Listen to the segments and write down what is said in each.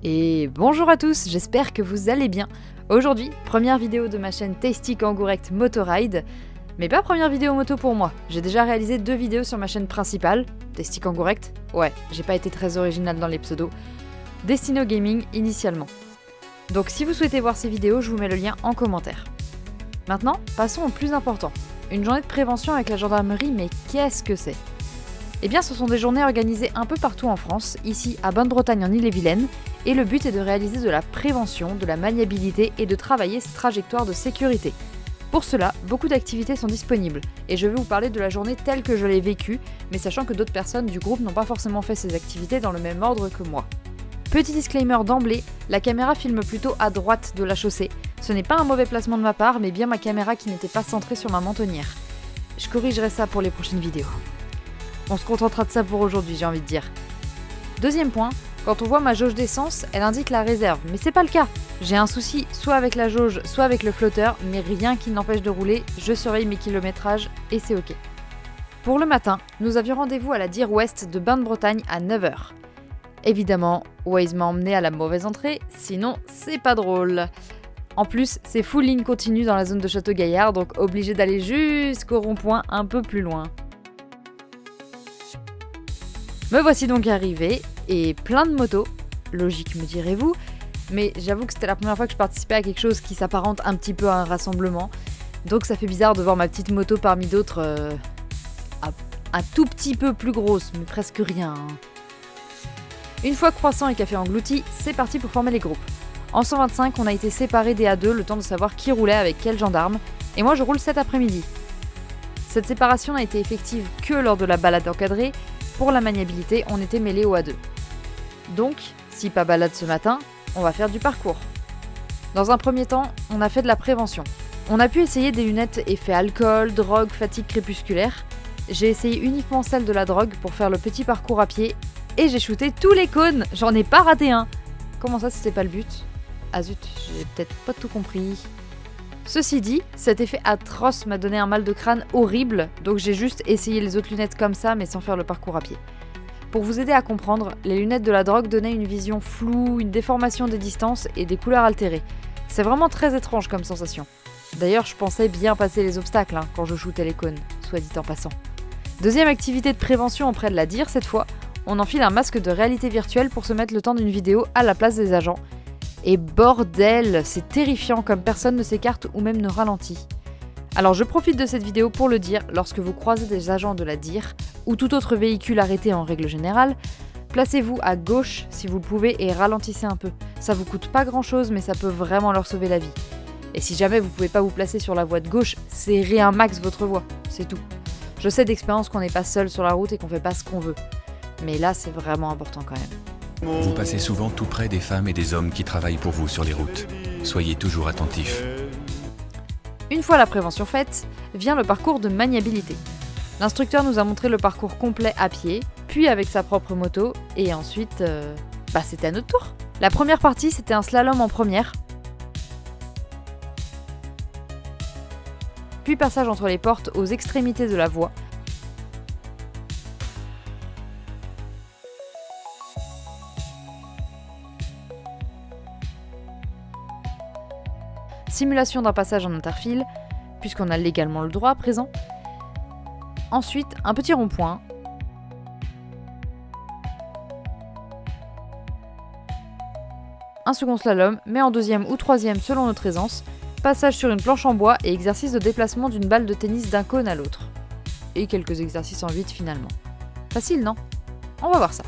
Et bonjour à tous, j'espère que vous allez bien. Aujourd'hui, première vidéo de ma chaîne Tasty Kangourect Motoride, mais pas première vidéo moto pour moi. J'ai déjà réalisé 2 vidéos sur ma chaîne principale, Tasty Kangourect, ouais, j'ai pas été très original dans les pseudos, destiné au gaming initialement. Donc si vous souhaitez voir ces vidéos, je vous mets le lien en commentaire. Maintenant, passons au plus important. Une journée de prévention avec la gendarmerie, mais qu'est-ce que c'est ? Eh bien, ce sont des journées organisées un peu partout en France, ici à Bain-de-Bretagne en Ille-et-Vilaine, et le but est de réaliser de la prévention, de la maniabilité et de travailler cette trajectoire de sécurité. Pour cela, beaucoup d'activités sont disponibles, et je vais vous parler de la journée telle que je l'ai vécue, mais sachant que d'autres personnes du groupe n'ont pas forcément fait ces activités dans le même ordre que moi. Petit disclaimer d'emblée, la caméra filme plutôt à droite de la chaussée. Ce n'est pas un mauvais placement de ma part, mais bien ma caméra qui n'était pas centrée sur ma mentonnière. Je corrigerai ça pour les prochaines vidéos. On se contentera de ça pour aujourd'hui, j'ai envie de dire. Deuxième point, quand on voit ma jauge d'essence, elle indique la réserve, mais c'est pas le cas. J'ai un souci soit avec la jauge, soit avec le flotteur, mais rien qui n'empêche de rouler, je surveille mes kilométrages et c'est ok. Pour le matin, nous avions rendez-vous à la Dire Ouest de Bain-de-Bretagne à 9h. Évidemment, Waze m'a emmené à la mauvaise entrée, sinon c'est pas drôle. En plus, c'est full ligne continue dans la zone de Château-Gaillard, donc obligé d'aller jusqu'au rond-point un peu plus loin. Me voici donc arrivé, et plein de motos, logique me direz-vous, mais j'avoue que c'était la première fois que je participais à quelque chose qui s'apparente un petit peu à un rassemblement, donc ça fait bizarre de voir ma petite moto parmi d'autres un tout petit peu plus grosse, mais presque rien. Une fois croissant et café englouti, c'est parti pour former les groupes. En 125, on a été séparés des A2 le temps de savoir qui roulait avec quel gendarme, et moi je roule cet après-midi. Cette séparation n'a été effective que lors de la balade encadrée. Pour la maniabilité, on était mêlés au A2. Donc, si pas balade ce matin, on va faire du parcours. Dans un premier temps, on a fait de la prévention. On a pu essayer des lunettes effet alcool, drogue, fatigue crépusculaire. J'ai essayé uniquement celle de la drogue pour faire le petit parcours à pied et j'ai shooté tous les cônes, j'en ai pas raté un. Comment ça, c'était pas le but ? Ah zut, j'ai peut-être pas tout compris. Ceci dit, cet effet atroce m'a donné un mal de crâne horrible, donc j'ai juste essayé les autres lunettes comme ça, mais sans faire le parcours à pied. Pour vous aider à comprendre, les lunettes de la drogue donnaient une vision floue, une déformation des distances et des couleurs altérées. C'est vraiment très étrange comme sensation. D'ailleurs, je pensais bien passer les obstacles quand je shootais les cônes, soit dit en passant. Deuxième activité de prévention auprès de la Dire, cette fois, on enfile un masque de réalité virtuelle pour se mettre le temps d'une vidéo à la place des agents. Et bordel, c'est terrifiant comme personne ne s'écarte ou même ne ralentit. Alors je profite de cette vidéo pour le dire, lorsque vous croisez des agents de la Dire, ou tout autre véhicule arrêté en règle générale, placez-vous à gauche si vous le pouvez et ralentissez un peu. Ça vous coûte pas grand chose mais ça peut vraiment leur sauver la vie. Et si jamais vous pouvez pas vous placer sur la voie de gauche, serrez un max votre voie, c'est tout. Je sais d'expérience qu'on n'est pas seul sur la route et qu'on fait pas ce qu'on veut. Mais là c'est vraiment important quand même. Vous passez souvent tout près des femmes et des hommes qui travaillent pour vous sur les routes. Soyez toujours attentifs. Une fois la prévention faite, vient le parcours de maniabilité. L'instructeur nous a montré le parcours complet à pied, puis avec sa propre moto, et ensuite, c'était à notre tour. La première partie, c'était un slalom en première, puis passage entre les portes aux extrémités de la voie. Simulation d'un passage en interfile, puisqu'on a légalement le droit à présent. Ensuite, un petit rond-point. Un second slalom, mais en deuxième ou troisième selon notre aisance. Passage sur une planche en bois et exercice de déplacement d'une balle de tennis d'un cône à l'autre. Et quelques exercices en 8 finalement. Facile, non ? On va voir ça.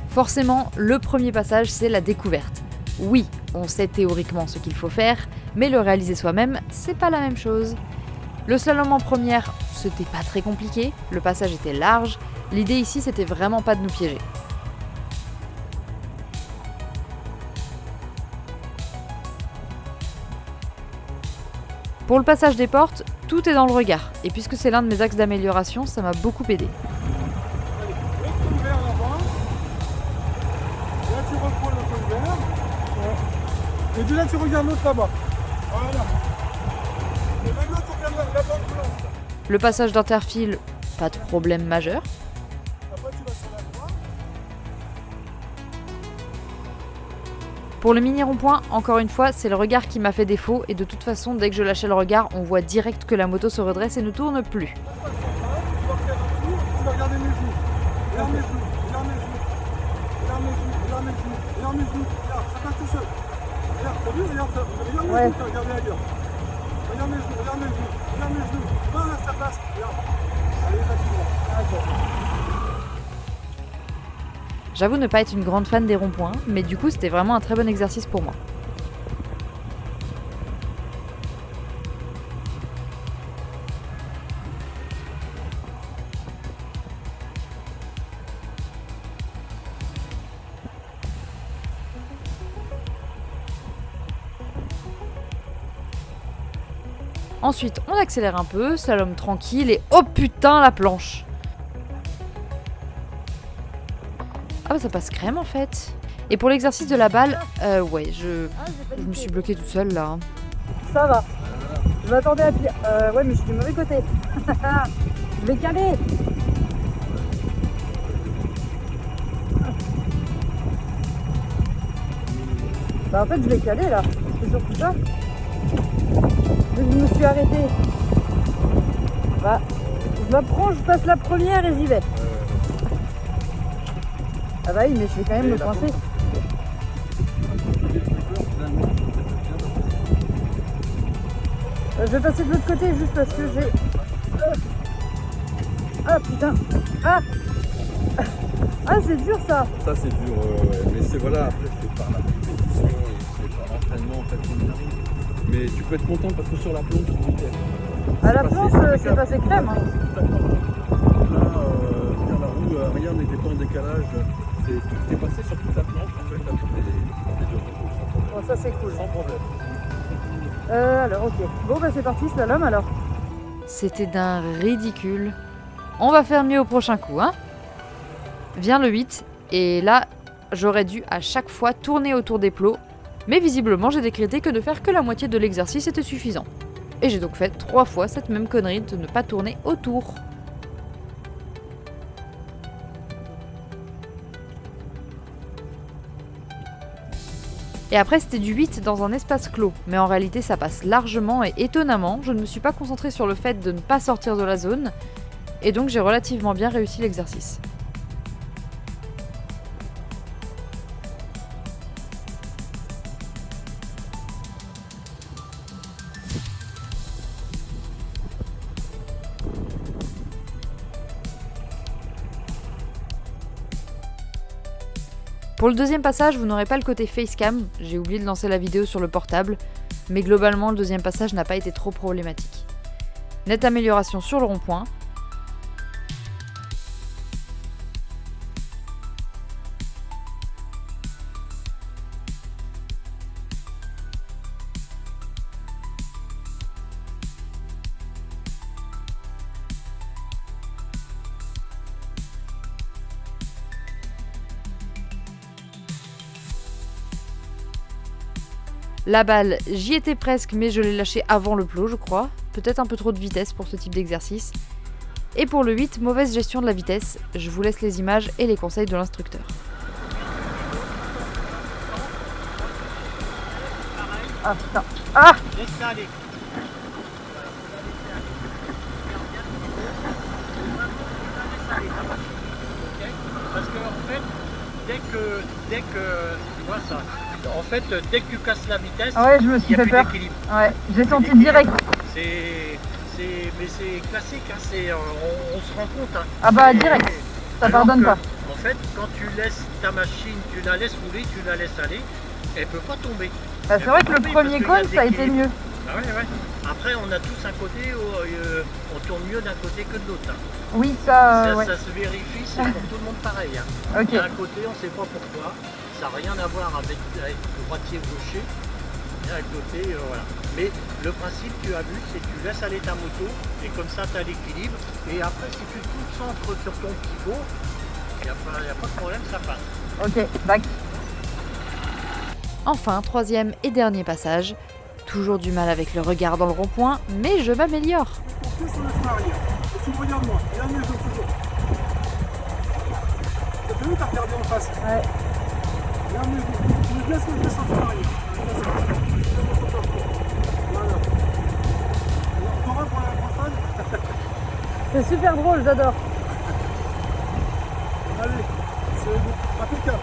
Forcément, le premier passage, c'est la découverte. Oui, on sait théoriquement ce qu'il faut faire, mais le réaliser soi-même, c'est pas la même chose. Le slalom en première, c'était pas très compliqué, le passage était large, l'idée ici c'était vraiment pas de nous piéger. Pour le passage des portes, tout est dans le regard, et puisque c'est l'un de mes axes d'amélioration, ça m'a beaucoup aidé. Et de là, tu regardes l'autre là-bas. Voilà. Et maintenant, tu regardes la bande blanche. Le passage d'interfile, pas de problème majeur. Après, tu vas sur la droite. Pour le mini rond-point, encore une fois, c'est le regard qui m'a fait défaut et de toute façon, dès que je lâchais le regard, on voit direct que la moto se redresse et ne tourne plus. Tu vas faire un tour, tu vas regarder mes genoux. Regarde mes genoux, regarde mes genoux. Regarde mes genoux, regarde mes genoux, regarde mes genoux. Regarde, ça passe tout seul. Regarde, t'as vu, regarde ça. Regarde mes genoux, t'as regardé ailleurs. Regarde mes genoux, regarde mes genoux, regarde mes genoux. Voilà, ça passe. Regarde. Allez, vas-y. J'avoue ne pas être une grande fan des ronds-points, mais du coup c'était vraiment un très bon exercice pour moi. Ensuite, on accélère un peu, slalom tranquille et oh putain la planche! Ah bah ça passe crème en fait. Et pour l'exercice de la balle, ouais, je me suis bloquée toute seule là. Ça va. Je m'attendais à pire. Ouais, mais je suis du mauvais côté. Je vais caler. Bah en fait, je vais caler là. C'est surtout ça. Vu que je me suis arrêtée. Bah, je m'apprends, je passe la première et j'y vais. Ah bah oui, mais je vais quand même me coincer. Je vais passer de l'autre côté juste parce que j'ai... Ah putain. Ah c'est dur ça. Ça c'est dur, mais c'est voilà, après c'est par la compétition et c'est par l'entraînement en fait qu'on y arrive. Mais tu peux être content parce que sur la planche, tu nickel. À la planche, c'est passé crème. Hein. Là, la roue, rien n'était pas en décalage. Tout est passé sur toute la planche en fait avec des deux roues. Bon, ça c'est cool. Sans problème. Alors ok. Bon bah c'est parti, slalom alors. C'était d'un ridicule. On va faire mieux au prochain coup, hein. Vient le 8, et là, j'aurais dû à chaque fois tourner autour des plots, mais visiblement j'ai décrété que de faire que la moitié de l'exercice était suffisant. Et j'ai donc fait 3 fois cette même connerie de ne pas tourner autour. Et après c'était du 8 dans un espace clos, mais en réalité ça passe largement et étonnamment, je ne me suis pas concentrée sur le fait de ne pas sortir de la zone, et donc j'ai relativement bien réussi l'exercice. Pour le deuxième passage, vous n'aurez pas le côté facecam, j'ai oublié de lancer la vidéo sur le portable, mais globalement le deuxième passage n'a pas été trop problématique. Nette amélioration sur le rond-point. La balle, j'y étais presque, mais je l'ai lâchée avant le plot, je crois. Peut-être un peu trop de vitesse pour ce type d'exercice. Et pour le 8, mauvaise gestion de la vitesse. Je vous laisse les images et les conseils de l'instructeur. Ah putain. Ah. Laisse aller. Parce que en fait, dès que tu vois ça, en fait, dès que tu casses la vitesse, Ouais, je me suis il n'y a fait plus peur. d'équilibre. Ouais, j'ai senti direct. Mais c'est classique, hein, on se rend compte. Hein. Ah bah Et- direct, ça alors pardonne que, pas. En fait, quand tu laisses ta machine, tu la laisses rouler, tu la laisses aller, elle peut pas tomber. Bah, c'est vrai que le premier cône, ça a été mieux. Ah ouais, ouais. Après, on a tous un côté où on tourne mieux d'un côté que de l'autre. Hein. Oui, ça, ouais. Ça se vérifie, c'est pour tout le monde pareil. Hein. Ok. D'un côté, on ne sait pas pourquoi. Ça n'a rien à voir avec le droitier ou gaucher. D'un côté, voilà. Mais le principe, tu as vu, c'est que tu laisses aller ta moto et comme ça, tu as l'équilibre. Et après, si tu te concentres sur ton pivot, il n'y a pas de problème, ça passe. Ok, back. Enfin, troisième et dernier passage. Toujours du mal avec le regard dans le rond-point, mais je m'améliore. Ton pied sur le frein arrière. Et tu me regardes moi. Regarde mes genoux toujours. T'as vu, t'as regardé en face. Ouais. Regarde mes genoux. laisse le descendre sur l'arrière. Voilà. Alors, Dora pour la prochaine. C'est super drôle, j'adore. Allez, c'est impeccable.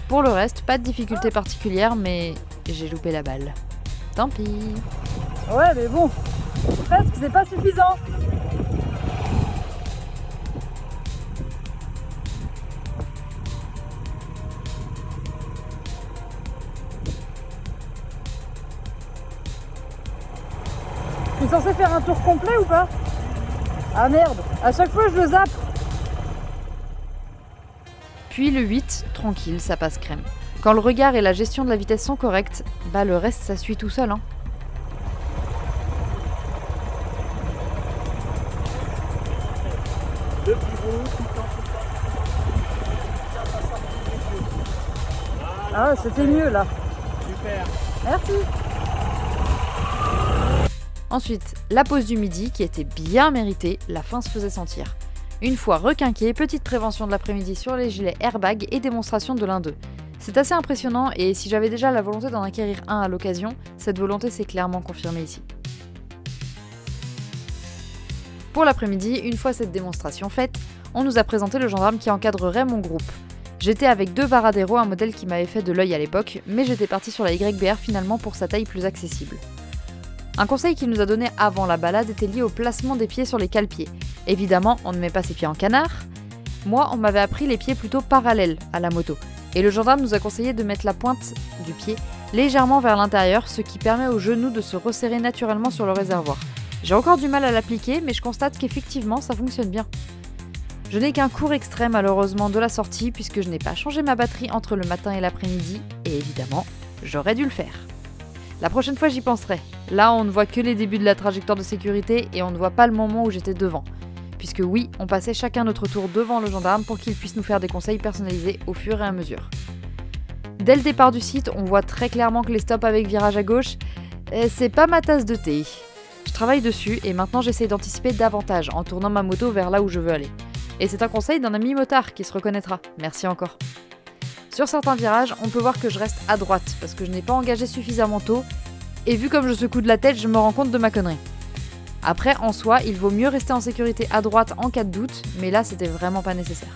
Pour le reste, pas de difficulté particulière, mais j'ai loupé la balle. Tant pis. Ouais, mais bon, presque, c'est pas suffisant. Je suis censé faire un tour complet ou pas? Ah merde, à chaque fois je le zappe. Puis le 8, tranquille, ça passe crème. Quand le regard et la gestion de la vitesse sont corrects, bah le reste ça suit tout seul, hein. Le pivot, tout le temps. Ah, c'était mieux là. Super. Merci. Ensuite, la pause du midi qui était bien méritée, la faim se faisait sentir. Une fois requinqué, petite prévention de l'après-midi sur les gilets airbag et démonstration de l'un d'eux. C'est assez impressionnant et si j'avais déjà la volonté d'en acquérir un à l'occasion, cette volonté s'est clairement confirmée ici. Pour l'après-midi, une fois cette démonstration faite, on nous a présenté le gendarme qui encadrerait mon groupe. J'étais avec 2 Varadero, un modèle qui m'avait fait de l'œil à l'époque, mais j'étais partie sur la YBR finalement pour sa taille plus accessible. Un conseil qu'il nous a donné avant la balade était lié au placement des pieds sur les cale-pieds. Évidemment, on ne met pas ses pieds en canard. Moi, on m'avait appris les pieds plutôt parallèles à la moto. Et le gendarme nous a conseillé de mettre la pointe du pied légèrement vers l'intérieur, ce qui permet aux genoux de se resserrer naturellement sur le réservoir. J'ai encore du mal à l'appliquer, mais je constate qu'effectivement, ça fonctionne bien. Je n'ai qu'un court extrait malheureusement de la sortie, puisque je n'ai pas changé ma batterie entre le matin et l'après-midi, et évidemment, j'aurais dû le faire. La prochaine fois, j'y penserai. Là, on ne voit que les débuts de la trajectoire de sécurité et on ne voit pas le moment où j'étais devant. Puisque oui, on passait chacun notre tour devant le gendarme pour qu'il puisse nous faire des conseils personnalisés au fur et à mesure. Dès le départ du site, on voit très clairement que les stops avec virage à gauche, c'est pas ma tasse de thé. Je travaille dessus et maintenant j'essaie d'anticiper davantage en tournant ma moto vers là où je veux aller. Et c'est un conseil d'un ami motard qui se reconnaîtra. Merci encore. Sur certains virages, on peut voir que je reste à droite parce que je n'ai pas engagé suffisamment tôt et vu comme je secoue de la tête, je me rends compte de ma connerie. Après, en soi, il vaut mieux rester en sécurité à droite en cas de doute, mais là, c'était vraiment pas nécessaire.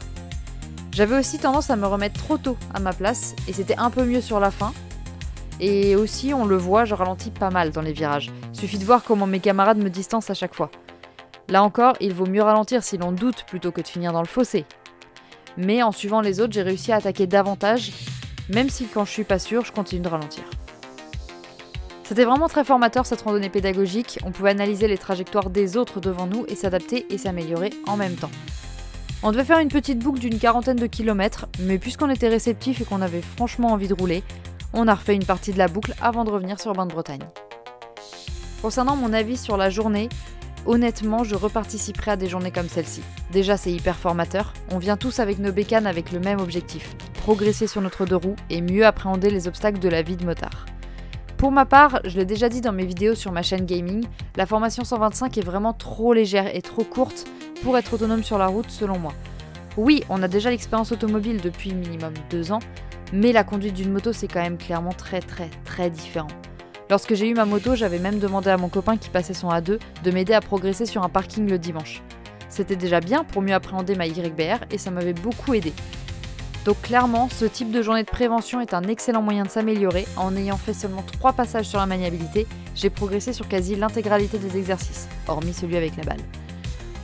J'avais aussi tendance à me remettre trop tôt à ma place et c'était un peu mieux sur la fin. Et aussi, on le voit, je ralentis pas mal dans les virages. Suffit de voir comment mes camarades me distancent à chaque fois. Là encore, il vaut mieux ralentir si l'on doute plutôt que de finir dans le fossé. Mais en suivant les autres, j'ai réussi à attaquer davantage, même si quand je suis pas sûre, je continue de ralentir. C'était vraiment très formateur cette randonnée pédagogique, on pouvait analyser les trajectoires des autres devant nous et s'adapter et s'améliorer en même temps. On devait faire une petite boucle d'une 40aine de kilomètres, mais puisqu'on était réceptif et qu'on avait franchement envie de rouler, on a refait une partie de la boucle avant de revenir sur Bain de Bretagne. Concernant mon avis sur la journée, honnêtement, je reparticiperai à des journées comme celle-ci. Déjà, c'est hyper formateur. On vient tous avec nos bécanes avec le même objectif, progresser sur notre 2 roues et mieux appréhender les obstacles de la vie de motard. Pour ma part, je l'ai déjà dit dans mes vidéos sur ma chaîne gaming, la formation 125 est vraiment trop légère et trop courte pour être autonome sur la route selon moi. Oui, on a déjà l'expérience automobile depuis minimum 2 ans, mais la conduite d'une moto c'est quand même clairement très différent. Lorsque j'ai eu ma moto, j'avais même demandé à mon copain qui passait son A2 de m'aider à progresser sur un parking le dimanche. C'était déjà bien pour mieux appréhender ma YBR et ça m'avait beaucoup aidé. Donc clairement, ce type de journée de prévention est un excellent moyen de s'améliorer. En ayant fait seulement 3 passages sur la maniabilité, j'ai progressé sur quasi l'intégralité des exercices, hormis celui avec la balle.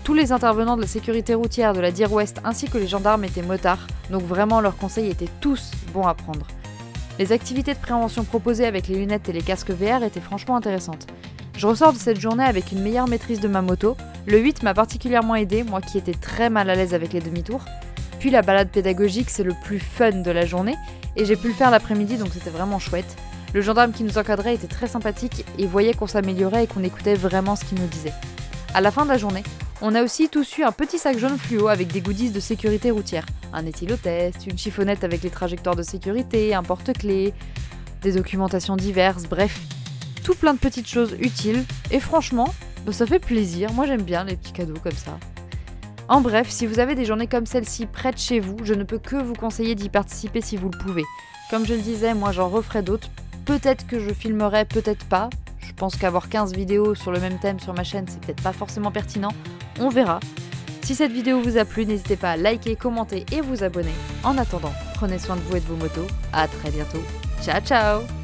Tous les intervenants de la sécurité routière de la Dire Ouest ainsi que les gendarmes étaient motards, donc vraiment leurs conseils étaient tous bons à prendre. Les activités de prévention proposées avec les lunettes et les casques VR étaient franchement intéressantes. Je ressors de cette journée avec une meilleure maîtrise de ma moto. Le 8 m'a particulièrement aidé, moi qui étais très mal à l'aise avec les demi-tours. Puis la balade pédagogique, c'est le plus fun de la journée, et j'ai pu le faire l'après-midi, donc c'était vraiment chouette. Le gendarme qui nous encadrait était très sympathique et voyait qu'on s'améliorait et qu'on écoutait vraiment ce qu'il nous disait. À la fin de la journée, on a aussi tous eu un petit sac jaune fluo avec des goodies de sécurité routière. Un éthylotest, une chiffonnette avec les trajectoires de sécurité, un porte-clés, des documentations diverses, bref, tout plein de petites choses utiles. Et franchement, ça fait plaisir, moi j'aime bien les petits cadeaux comme ça. En bref, si vous avez des journées comme celle-ci près de chez vous, je ne peux que vous conseiller d'y participer si vous le pouvez. Comme je le disais, moi j'en referai d'autres. Peut-être que je filmerai, peut-être pas. Je pense qu'avoir 15 vidéos sur le même thème sur ma chaîne, c'est peut-être pas forcément pertinent. On verra. Si cette vidéo vous a plu, n'hésitez pas à liker, commenter et vous abonner. En attendant, prenez soin de vous et de vos motos. À très bientôt. Ciao ciao!